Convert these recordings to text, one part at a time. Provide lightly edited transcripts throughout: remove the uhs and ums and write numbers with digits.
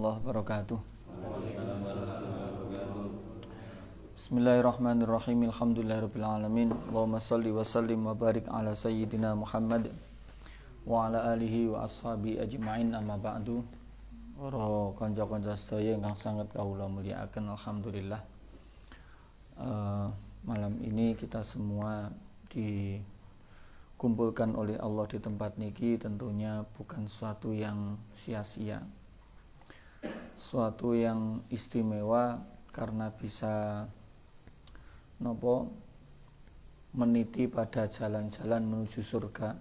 Allah wabarakatuh. Bismillahirrahmanirrahim. Alhamdulillahirabbil alamin. Allahumma shalli wa sallim wa barik ala sayyidina Muhammad wa ala alihi wa ashabi ajma'in, amma ba'du. Para kanca-kanca sedaya ingkang sangat kawula mulyakaken, alhamdulillah. Malam ini kita semua dikumpulkan oleh Allah di tempat niki tentunya bukan suatu yang sia-sia, suatu yang istimewa karena bisa meniti pada jalan-jalan menuju surga.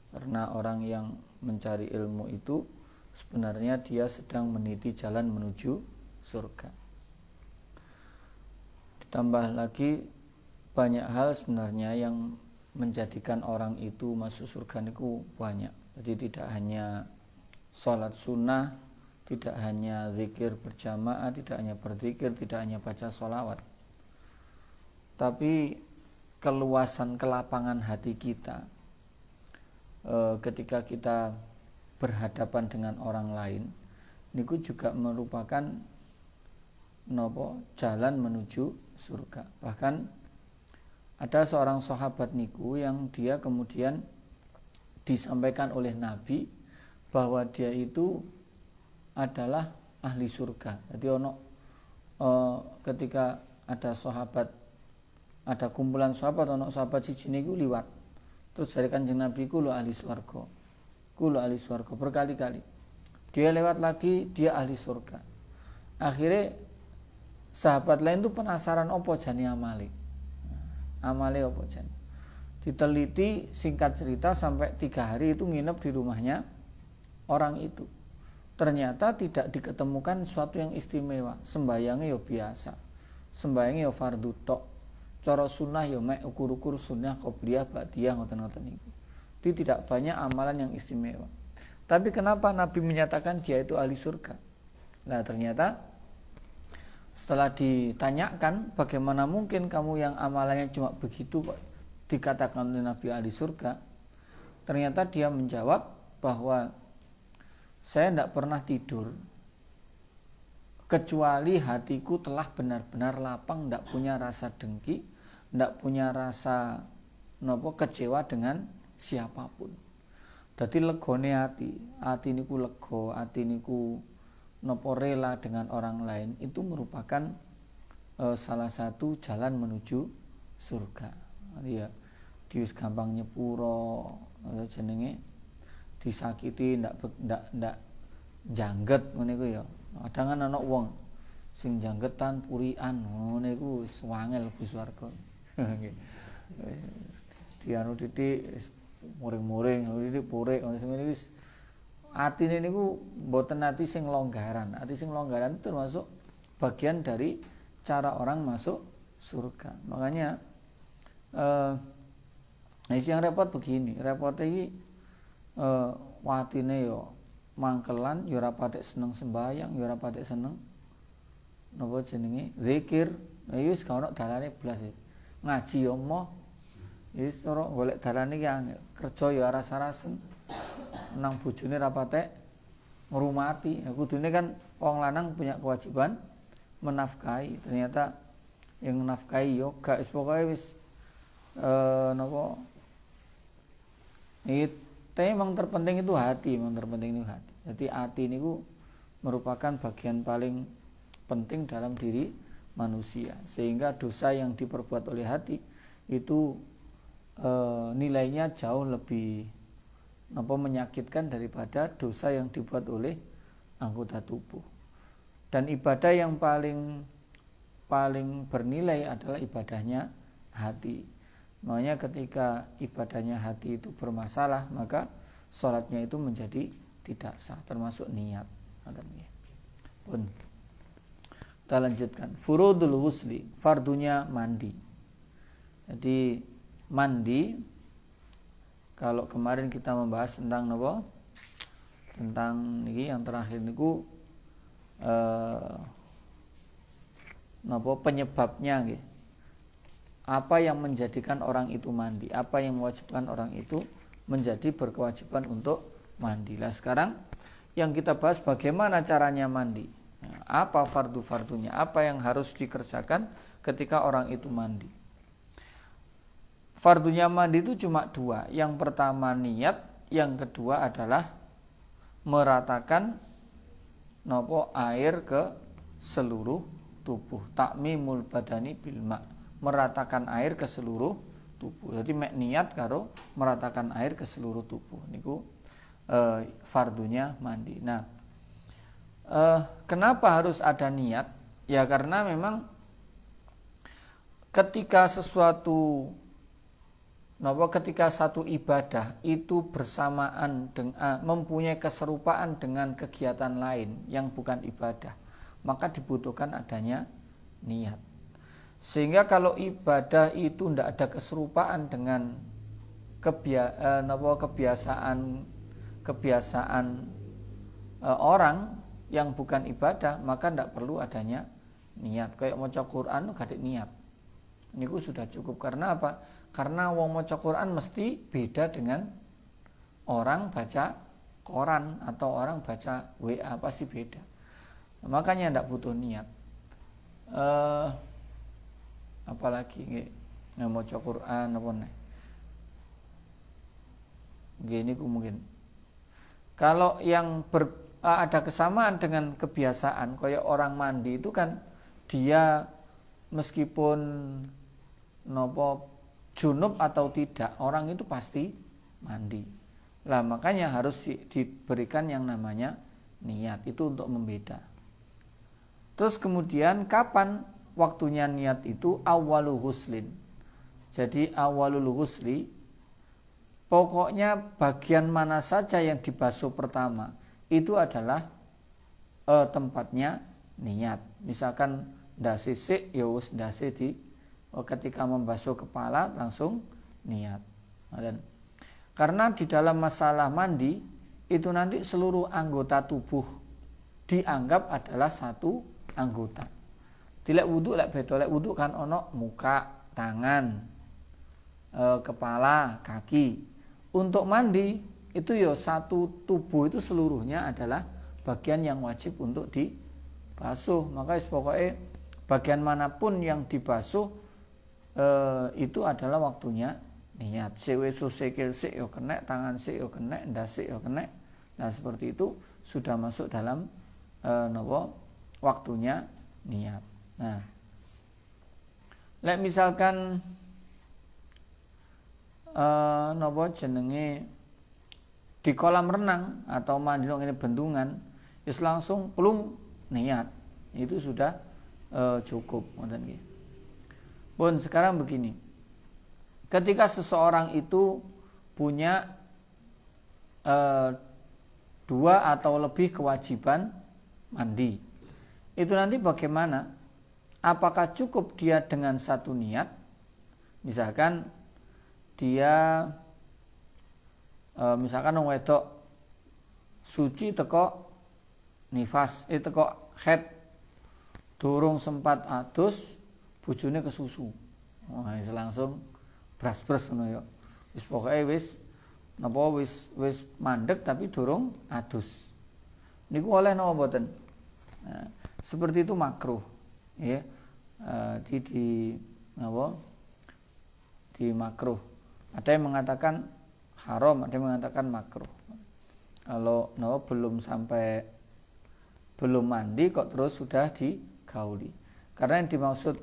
Karena orang yang mencari ilmu itu sebenarnya dia sedang meniti jalan menuju surga. Ditambah lagi banyak hal sebenarnya yang menjadikan orang itu masuk surga itu banyak. Jadi tidak hanya sholat sunnah, tidak hanya zikir berjamaah, tidak hanya berzikir, tidak hanya baca sholawat, tapi keluasan kelapangan hati kita ketika kita berhadapan dengan orang lain niku juga merupakan jalan menuju surga. Bahkan ada seorang sahabat niku yang dia kemudian disampaikan oleh Nabi bahwa dia itu adalah ahli surga. Jadi ketika ada sahabat, ada kumpulan sahabat, sahabat siji niku liwat, terus dari Kanjeng Nabi ku lo ahli surga, berkali-kali dia lewat lagi, dia ahli surga. Akhirnya sahabat lain tuh penasaran opo jani amale opo jani. Diteliti, singkat cerita sampai 3 hari itu nginep di rumahnya orang itu. Ternyata tidak diketemukan sesuatu yang istimewa. Sembayangnya ya biasa, sembayangnya ya fardu tok, cara sunnah ya mek ukur-ukur sunnah qobliyah ba'diyah ngoten-ngoten niku. Itu tidak banyak amalan yang istimewa. Tapi kenapa Nabi menyatakan dia itu ahli surga? Nah, ternyata setelah ditanyakan bagaimana mungkin kamu yang amalannya cuma begitu kok dikatakan oleh Nabi ahli surga, ternyata dia menjawab bahwa saya tidak pernah tidur kecuali hatiku telah benar-benar lapang, tidak punya rasa dengki, tidak punya rasa kecewa dengan siapapun. Jadi legone hati niku lego, hati niku rela dengan orang lain, itu merupakan salah satu jalan menuju surga. Ya, dius gampang nyepuro jenenge, disakiti ndak jangget ngene iku ya. Kadang kan ana wong sing janggetan purian ngene iku wis wangel mlebu swarga. Nggih. Dianu titik muring-muring, titik purik ngene wis atine niku mboten ati sing longgaran. Ati sing longgaran itu termasuk bagian dari cara orang masuk surga. Makanya yang repot begini, repotnya iki watine yo mangkelan, yo ora patek seneng sembayang, yo ora patek seneng napa jenenge zikir. Wis gak ono dalane blas wis. Ngaji yo moh. Wis ora golek dalane ki angel. Kerja yo aras-arasen. Nang bojone ora patek ngrumati. Ya kudune kan wong lanang punya kewajiban menafkahi. Ternyata yang menafkahi yo gak wis pokoke wis napa tapi memang terpenting itu hati, Jadi hati ini merupakan bagian paling penting dalam diri manusia. Sehingga dosa yang diperbuat oleh hati itu nilainya jauh lebih menyakitkan daripada dosa yang dibuat oleh anggota tubuh. Dan ibadah yang paling bernilai adalah ibadahnya hati. Makanya ketika ibadahnya hati itu bermasalah, maka sholatnya itu menjadi tidak sah, termasuk niat. Pun kita lanjutkan. Furudul ghusli, fardunya mandi. Jadi mandi, kalau kemarin kita membahas tentang tentang niki yang terakhir niku penyebabnya nggih. Apa yang menjadikan orang itu mandi, apa yang mewajibkan orang itu menjadi berkewajiban untuk mandi. Lah sekarang yang kita bahas bagaimana caranya mandi. Apa fardu-fardunya, apa yang harus dikerjakan ketika orang itu mandi. Fardunya mandi itu cuma dua. Yang pertama niat, yang kedua adalah meratakan air ke seluruh tubuh. Takmimul badani bilma, meratakan air ke seluruh tubuh. Jadi mek niat karo meratakan air ke seluruh tubuh. Niku fardunya mandi. Nah, kenapa harus ada niat? Ya karena memang ketika satu ibadah itu bersamaan dengan mempunyai keserupaan dengan kegiatan lain yang bukan ibadah, maka dibutuhkan adanya niat. Sehingga kalau ibadah itu tidak ada keserupaan dengan kebiasaan orang yang bukan ibadah, maka tidak perlu adanya niat. Kayak maca Quran gak ada niat, niku sudah cukup. Karena apa? Karena wong maca Quran mesti beda dengan orang baca koran atau orang baca WA, pasti beda. Makanya tidak butuh niat. Apalagi maca Quran apa nih? Gini mungkin. Kalau yang ada kesamaan dengan kebiasaan, kayak orang mandi itu kan dia meskipun junub atau tidak, orang itu pasti mandi. Lah makanya harus diberikan yang namanya niat itu untuk membeda. Terus kemudian kapan waktunya niat itu? Awalul huslin. Jadi awalul husli, pokoknya bagian mana saja yang dibasuh pertama itu adalah tempatnya niat. Misalkan ndase sik ya wis ndase ketika membasuh kepala langsung niat. Karena di dalam masalah mandi itu nanti seluruh anggota tubuh dianggap adalah satu anggota. Dilek wudu lek beda, lek wudu kan ono muka, tangan, kepala, kaki. Untuk mandi itu ya satu tubuh itu seluruhnya adalah bagian yang wajib untuk dibasuh. Maka pokoknya bagian manapun yang dibasuh itu adalah waktunya niat. Sewesu sikil sik yo kena, tangan sik yo kena, ndas sik yo kena. Nah seperti itu sudah masuk dalam waktunya niat. Nah, lek misalkan jenenge di kolam renang atau mandi ini bendungan, is langsung plung niat, itu sudah cukup. Pun sekarang begini, ketika seseorang itu punya dua atau lebih kewajiban mandi, itu nanti bagaimana? Apakah cukup dia dengan satu niat? Misalkan dia misalkan wong wedok suci teko nifas, teko haid, durung sempat adus bojone kesusu. Langsung bras-bras ngono ya. Wis pokoke wis mandek tapi durung adus. Niku oleh napa mboten? Nah, seperti itu makruh. Ya. Di makruh. Ada yang mengatakan haram, ada yang mengatakan makruh. Kalau belum mandi kok terus sudah digauli. Karena yang dimaksud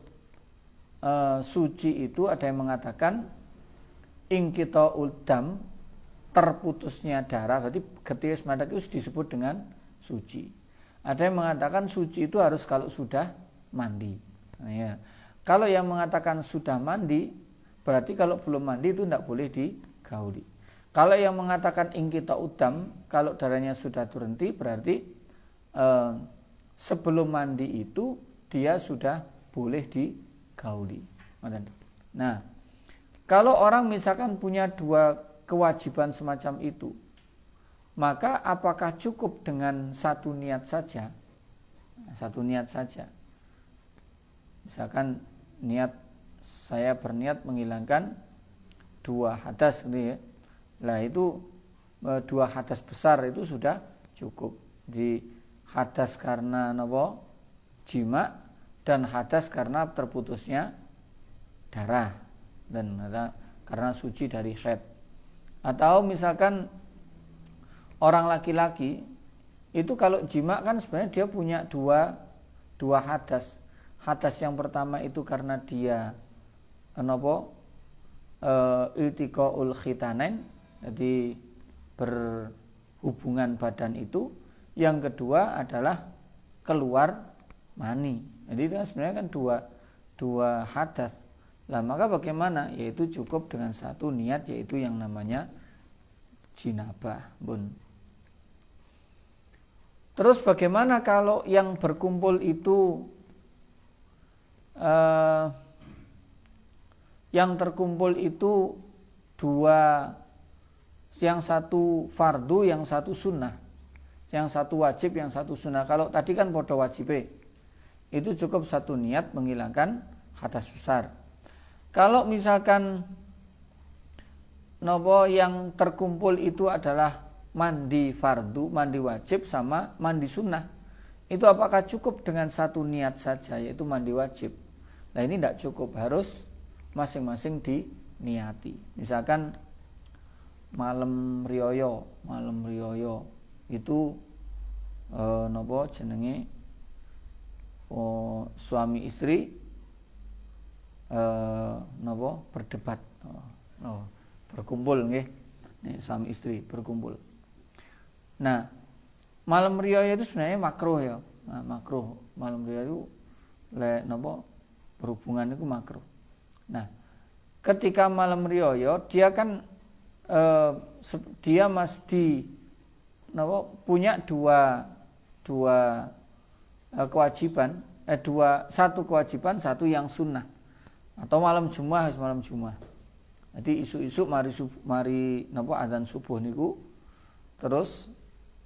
suci itu ada yang mengatakan ingqita'ul dam, terputusnya darah. Berarti ketika mandak itu disebut dengan suci. Ada yang mengatakan suci itu harus kalau sudah mandi. Nah, ya. Kalau yang mengatakan sudah mandi, berarti kalau belum mandi itu tidak boleh digauli. Kalau yang mengatakan ingqita'ud dam, kalau darahnya sudah berhenti, berarti sebelum mandi itu dia sudah boleh digauli. Nah, kalau orang misalkan punya dua kewajiban semacam itu, maka apakah cukup dengan satu niat saja? Satu niat saja. Misalkan saya berniat menghilangkan dua hadas gitu ya. Lah itu dua hadas besar itu sudah cukup. Di hadas karena napa? Jima, dan hadas karena terputusnya darah, dan karena suci dari haid. Atau misalkan orang laki-laki itu kalau jima kan sebenarnya dia punya dua hadas. Hadas yang pertama itu karena dia iltiqaul khitanain, jadi berhubungan badan itu. Yang kedua adalah keluar mani. Jadi itu sebenarnya kan dua hadas. Lah maka bagaimana? Yaitu cukup dengan satu niat, yaitu yang namanya jinabah, bun. Terus bagaimana kalau yang berkumpul itu yang terkumpul itu dua, yang satu fardu, yang satu sunnah, yang satu wajib, yang satu sunnah. Kalau tadi kan podo wajib, itu cukup satu niat menghilangkan hadas besar. Kalau misalkan yang terkumpul itu adalah mandi fardu, mandi wajib sama mandi sunnah, itu apakah cukup dengan satu niat saja, yaitu mandi wajib? Nah ini tidak cukup, harus masing-masing diniati. Misalkan malam riyoyo itu suami istri berdebat, berkumpul nggih. Suami istri berkumpul. Nah, malam riyoyo itu sebenarnya makruh ya. Nah, makruh. Malam riyoyo berhubungan itu makruh. Nah, ketika malam riyoyo dia kan dia mesti punya dua kewajiban, satu kewajiban, satu yang sunnah. Atau malam Jumat harus malam Jumat. Jadi isu-isu mari adzan subuh niku terus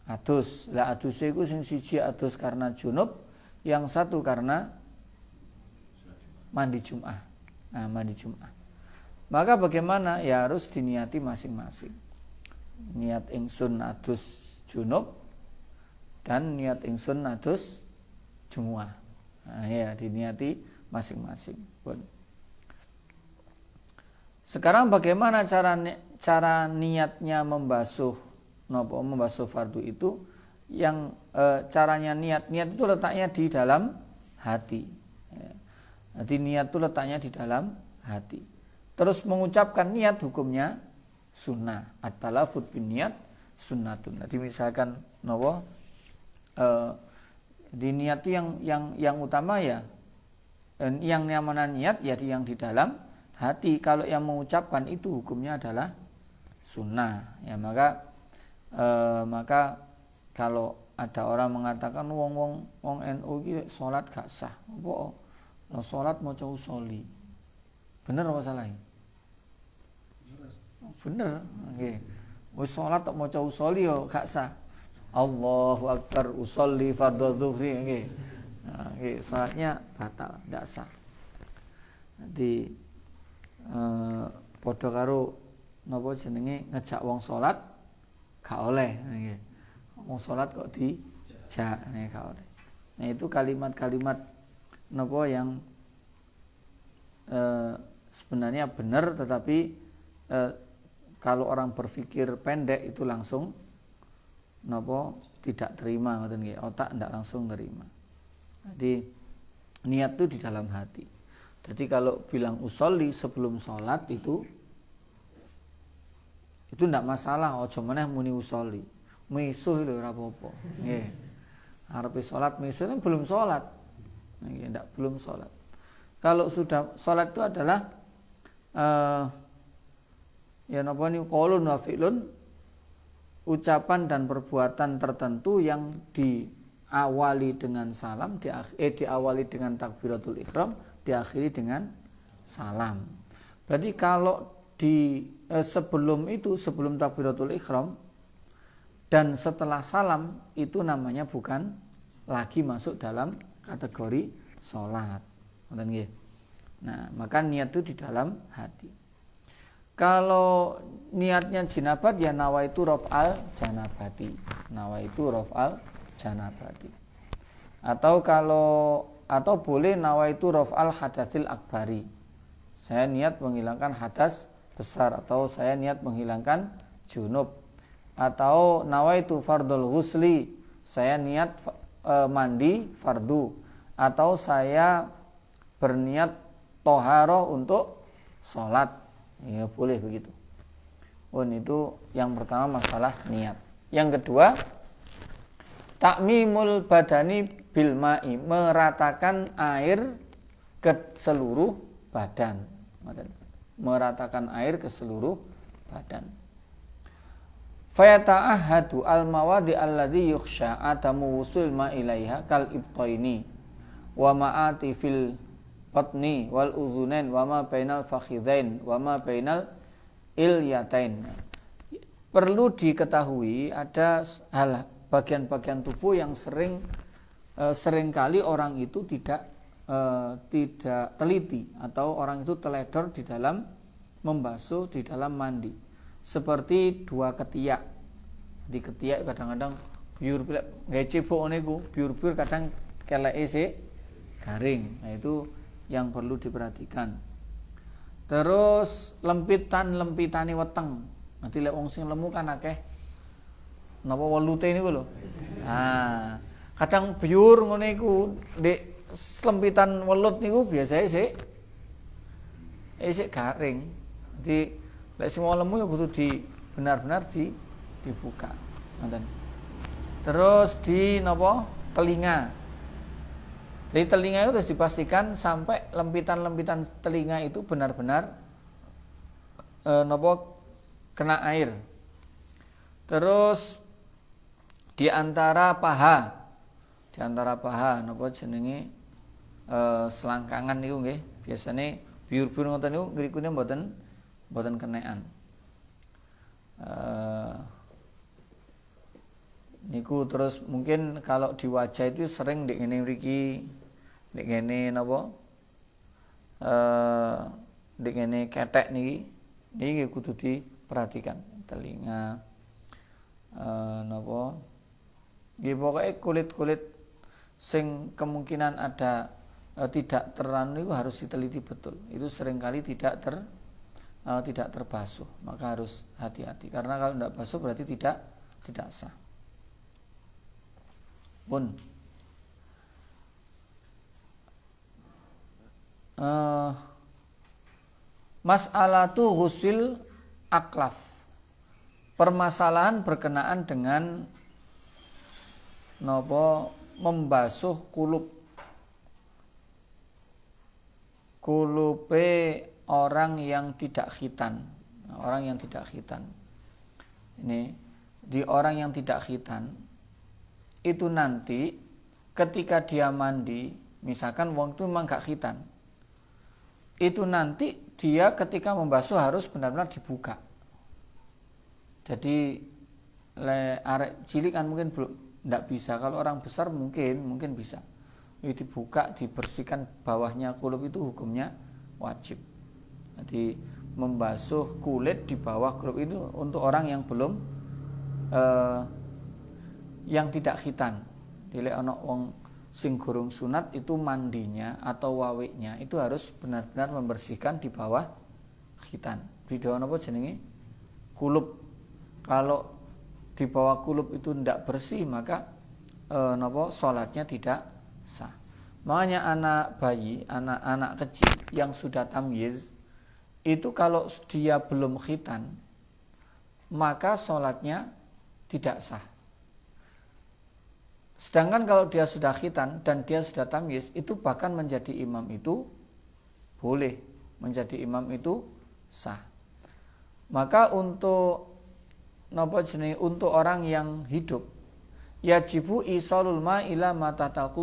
adus. Lah aduse iku sing siji adus karena junub, yang satu karena mandi Jumat. Nah, mandi Jumat. Maka bagaimana? Ya harus diniati masing-masing. Niat ingsun adus junub dan niat ingsun adus Jumat. Nah, ya diniati masing-masing. Sekarang bagaimana cara niatnya membasuh fardu itu? Yang caranya niat itu letaknya di dalam hati. Jadi niat itu letaknya di dalam hati. Terus mengucapkan niat hukumnya sunnah. At-talafut bin niat sunnatun. Jadi misalkan di niat itu yang utama ya, yang namanya niat ya yang di dalam hati. Kalau yang mengucapkan itu hukumnya adalah sunnah. Ya maka kalau ada orang mengatakan wong NU iki salat gak sah, apa salat maca usolli, bener apa salah? Bener, nggih. Wis salat tok maca usolli yo gak sah. Allahu akbar usolli fardhu dzuhri, nggih. Nah, nggih salatnya batal, ndak sah. Nanti padha karo ngejak wong salat gak oleh, nggih. Wong salat kok dijak, nek gak oleh. Nah, itu kalimat-kalimat yang sebenarnya benar, tetapi kalau orang berpikir pendek itu langsung tidak terima, otak tidak langsung terima. Jadi niat itu di dalam hati. Jadi kalau bilang usolli sebelum sholat itu tidak masalah. Ojo meneh muni usolli, misuh lho ora apa-apa. Nggih. Arepe sholat misuh kan belum sholat. Nggih, belum sholat. Kalau sudah sholat itu adalah qaulun wa fi'lun, ucapan dan perbuatan tertentu yang diawali dengan salam, diawali dengan takbiratul ihram, diakhiri dengan salam. Berarti kalau sebelum takbiratul ihram dan setelah salam itu namanya bukan lagi masuk dalam kategori sholat. Nah, maka niat itu di dalam hati. Kalau niatnya jinabat ya nawaitu raf'al janabati. Nawaitu raf'al janabati. Atau boleh nawaitu raf'al hadatsil akbari. Saya niat menghilangkan hadas besar atau saya niat menghilangkan junub. Atau nawaitu fardul ghusli. Saya niat mandi fardu. Atau saya berniat toharoh untuk sholat. Ya boleh begitu. Itu yang pertama masalah niat. Yang kedua, takmimul badani bil ma'i, meratakan air ke seluruh badan. Meratakan air ke seluruh badan. Fayata'ahadu al-mawadi alladhi yukhsha adamu wusul ma'ilaiha kal ibtaini wa ma'ati fil batni wal udhunain wa ma bainal fakhidain wa ma bainal ilyatain. Perlu diketahui ada hal bagian-bagian tubuh yang seringkali orang itu tidak teliti atau orang itu teledor di dalam membasuh, di dalam mandi. Seperti dua ketiak. Di ketiak kadang-kadang biur ngece fo niku, biur-biur kadang keleke sik garing. Nah itu yang perlu diperhatikan. Terus lempitane weteng. Nanti lek wong sing lemu kan akeh napa welute niku lho. Nah, kadang biur ngene iku, Dik, lempitan welut niku biasane sik garing. Jadi lek sing lemu ya kudu benar-benar dibuka. Ngoten. Terus di napa? Telinga. Jadi telinga itu harus dipastikan sampai lempitan-lempitan telinga itu benar-benar kena air. Terus di antara paha jenenge selangkangan niku nggih, biasane biur-biur ngoten niku ngrikune mboten kenekan. Niku terus mungkin kalau di wajah itu sering ndek ngene mriki, ndek ngene napa? Ndek ngene ketek niki kudu diperhatikan. Telinga napa? Nggih pokoke kulit-kulit sing kemungkinan ada tidak teranu itu harus diteliti betul. Itu seringkali tidak terbasuh, maka harus hati-hati. Karena kalau tidak basuh berarti tidak sah. Pun mas'alatu ghusil aklaf, permasalahan berkenaan dengan membasuh kulupe orang yang tidak khitan. Ini di orang yang tidak khitan itu nanti ketika dia mandi, misalkan wong itu memang gak khitan, itu nanti dia ketika membasuh harus benar-benar dibuka. Jadi arek cilik kan mungkin tidak bisa. Kalau orang besar mungkin bisa. Itu dibuka, dibersihkan bawahnya kulup, itu hukumnya wajib. Jadi membasuh kulit di bawah kulup itu untuk orang yang belum yang tidak khitan. Dile ana wong sing gorong sunat itu mandinya atau wawiknya itu harus benar-benar membersihkan di bawah khitan. Di bawah apa jenenge? Kulup. Kalau di bawah kulup itu tidak bersih maka salatnya tidak sah. Makanya anak bayi, anak kecil yang sudah tamyiz itu kalau dia belum khitan maka salatnya tidak sah. Sedangkan kalau dia sudah khitan dan dia sudah tamyiz, itu bahkan menjadi imam itu boleh, menjadi imam itu sah. Maka untuk orang yang hidup, yajibu isalul ma ila matatal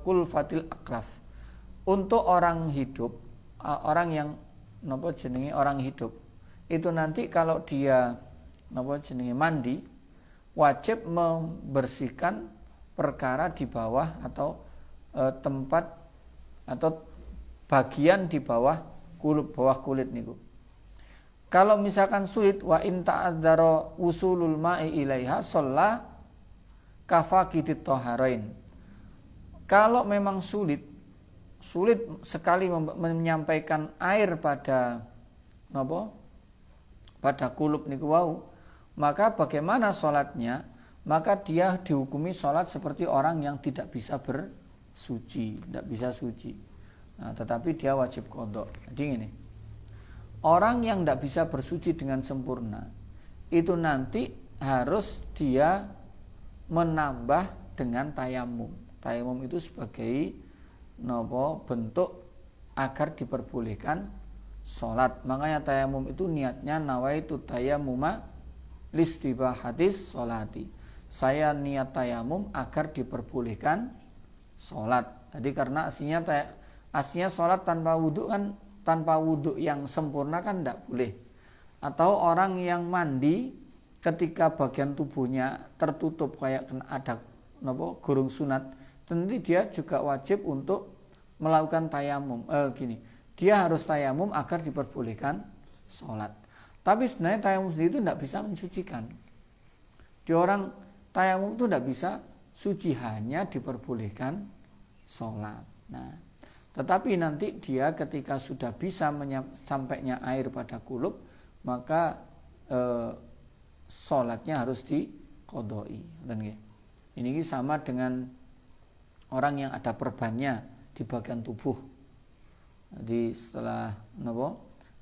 kulfatil akraf. Untuk orang hidup, orang yang orang hidup, itu nanti kalau dia mandi, wajib membersihkan perkara di bawah atau tempat atau bagian di bawah kulit niku. Kalau misalkan sulit, wa in ta'adzara usulul ma'i ilaiha shalla kafaqidit thaharain. Kalau memang sulit sekali menyampaikan air pada pada kulub niku wau, maka bagaimana sholatnya? Maka dia dihukumi sholat seperti orang yang tidak bisa bersuci, tidak bisa suci. Nah, tetapi dia wajib qadha. Jadi ini, orang yang tidak bisa bersuci dengan sempurna itu nanti harus dia menambah dengan tayamum. Tayamum itu sebagai bentuk agar diperbolehkan sholat. Makanya tayamum itu niatnya nawaitu tayamuma listibahatis sholati. Saya niat tayamum agar diperbolehkan sholat. Jadi karena aslinya sholat tanpa wudhu kan, tanpa wudhu yang sempurna kan tidak boleh. Atau orang yang mandi ketika bagian tubuhnya tertutup kayak ada gurung sunat, tentu dia juga wajib untuk melakukan tayamum. Dia harus tayamum agar diperbolehkan sholat. Tapi sebenarnya tayamum sendiri itu tidak bisa mensucikan. Di orang tayamum itu tidak bisa suci, hanya diperbolehkan sholat. Nah, tetapi nanti dia ketika sudah bisa sampainya air pada kulub, maka sholatnya harus diqodoi. Ini sama dengan orang yang ada perbannya di bagian tubuh. Jadi setelah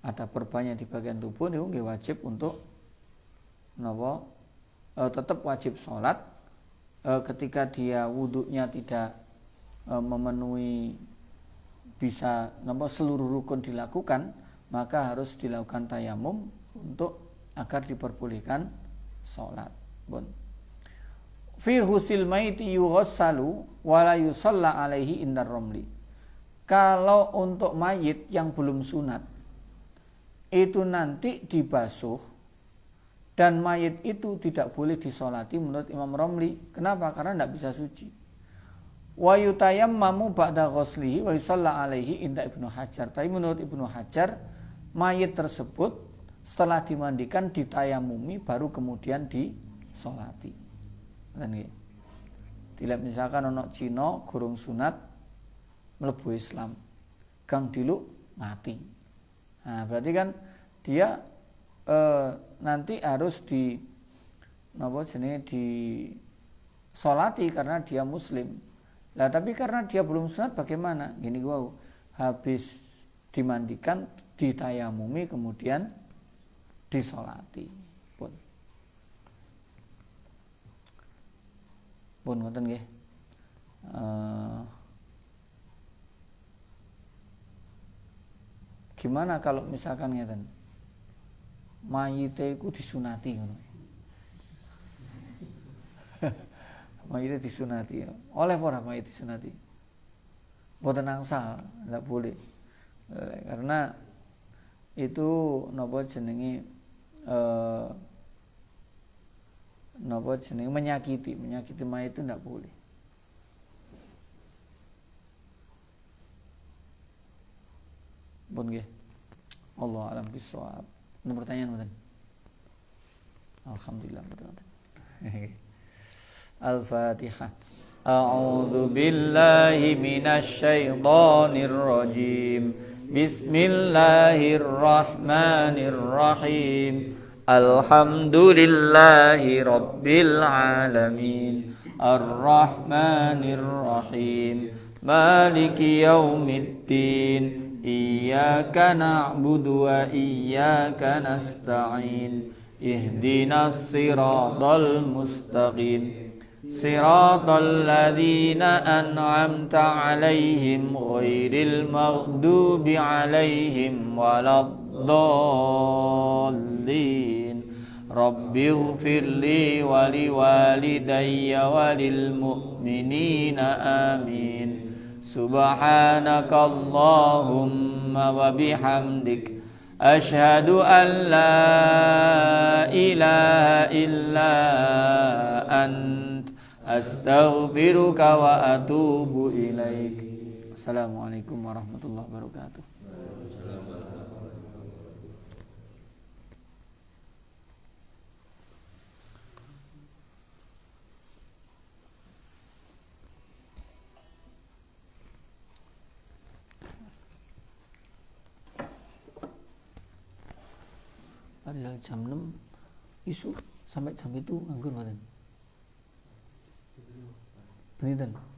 ada perbannya di bagian tubuh, dia wajib untuk tetap wajib sholat. Ketika dia wudhunya tidak memenuhi bisa seluruh rukun dilakukan, maka harus dilakukan tayamum untuk agar diperbolehkan sholat. Fi husil maiti yughassalu wala yusalla alaihi indar romli. Kalau untuk mayit yang belum sunat itu nanti dibasuh dan mayit itu tidak boleh disolati menurut Imam Romli. Kenapa? Karena tidak bisa suci. Wa yutayammamu ba'da ghuslihi wa yusalla alaihi inda Ibnu Hajar. Tapi menurut Ibnu Hajar, mayit tersebut setelah dimandikan ditayamumi baru kemudian disolati. Tidak misalkan ono Cina gurung sunat mlebu Islam, gang diluk mati. Nah, berarti kan dia nanti harus disolati karena dia muslim. Lah tapi karena dia belum sunat bagaimana? Gini habis dimandikan, ditayamumi kemudian disolati. Pun ngoten nggih. Gimana kalau misalkan ngeten, mayite iku disunati ngono. Mayite disunati. Oleh ora mayit disunati? Mboten angsal, enggak boleh. Karena itu menyakiti mayit itu enggak boleh. Pun nggih. Allah alam bisawab. Ini pertanyaan mboten? Alhamdulillah betul. Al-Fatihah. A'udzu billahi minasy syaithanir rajim. Bismillahirrahmanirrahim. Alhamdulillahi rabbil alamin. Ar-Rahmanir Rahim. Maliki yaumiddin. Iyyaka na'budu wa iyyaka nasta'in. Ihdinas siratal mustaqim. Siratal ladzina an'amta 'alaihim ghairil maghdubi 'alaihim waladdallin. Rabbighfirli wa liwalidayya walil mu'minina amin. Subhanakallahumma wa bihamdik asyhadu an la ilaha illa ant astaghfiruka wa atubu ilaik. Assalamualaikum warahmatullahi wabarakatuh. misal jam 6 isu sampai jam itu nganggur mboten? Benten.